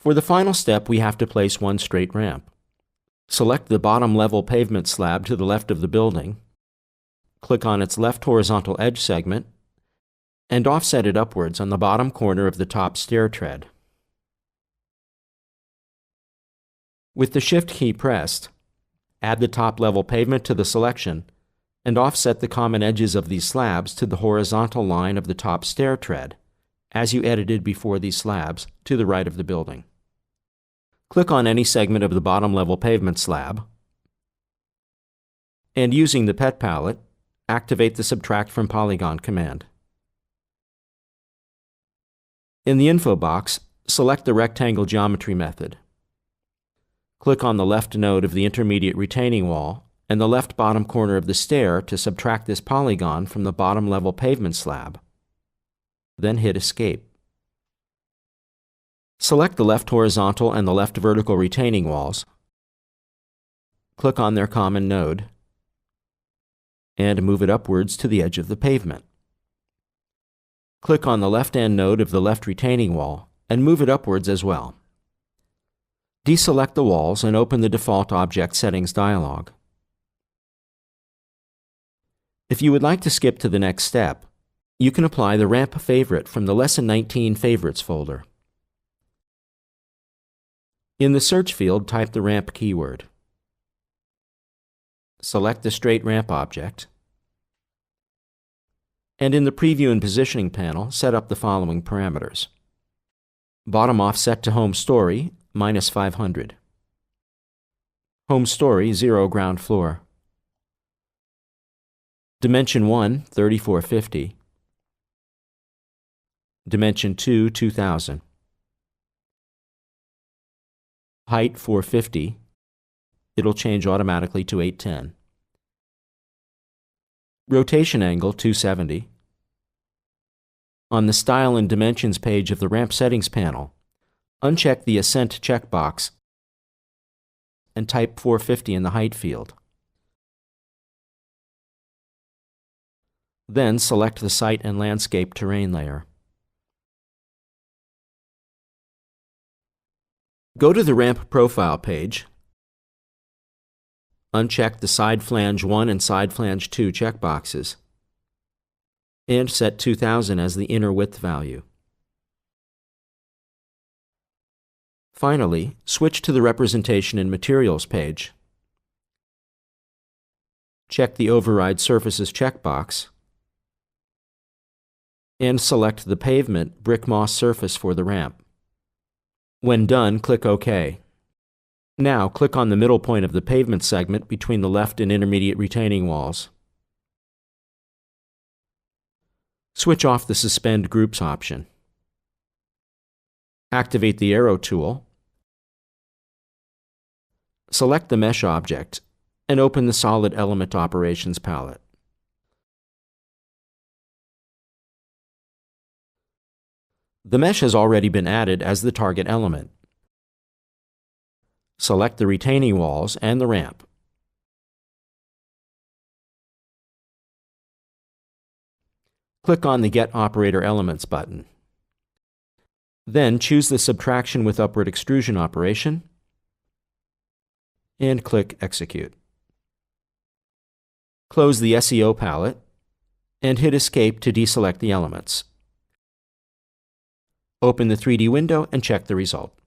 For the final step, we have to place one straight ramp. Select the bottom level pavement slab to the left of the building, click on its left horizontal edge segment, and offset it upwards on the bottom corner of the top stair tread. With the Shift key pressed, add the top level pavement to the selection and offset the common edges of these slabs to the horizontal line of the top stair tread, as you edited before these slabs, to the right of the building. Click on any segment of the bottom level pavement slab, and using the Pet palette, activate the Subtract from Polygon command. In the info box, select the rectangle geometry method. Click on the left node of the intermediate retaining wall and the left bottom corner of the stair to subtract this polygon from the bottom level pavement slab. Then hit Escape. Select the left horizontal and the left vertical retaining walls. Click on their common node and move it upwards to the edge of the pavement. Click on the left end node of the left retaining wall and move it upwards as well. Deselect the walls and open the Default Object Settings dialog. If you would like to skip to the next step, you can apply the Ramp Favorite from the Lesson 19 Favorites folder. In the search field, type the ramp keyword. Select the straight ramp object, and in the Preview and Positioning panel, set up the following parameters. Bottom offset to home story, -500. Home story, 0 ground floor. Dimension 1, 3450. Dimension 2, 2000. Height, 450. It'll change automatically to 810. Rotation angle, 270. On the Style and Dimensions page of the Ramp Settings panel, uncheck the Ascent checkbox and type 450 in the height field. Then select the Site and Landscape Terrain layer. Go to the Ramp Profile page, uncheck the Side Flange 1 and Side Flange 2 checkboxes, and set 2000 as the inner width value. Finally, switch to the Representation and Materials page. Check the Override Surfaces checkbox, and select the Pavement Brick Moss surface for the ramp. When done, click OK. Now, click on the middle point of the pavement segment between the left and intermediate retaining walls. Switch off the Suspend Groups option. Activate the Arrow tool. Select the Mesh object and open the Solid Element Operations palette. The mesh has already been added as the target element. Select the retaining walls and the ramp. Click on the Get Operator Elements button. Then choose the Subtraction with Upward Extrusion operation and click Execute. Close the SEO palette and hit Escape to deselect the elements. Open the 3D window and check the result.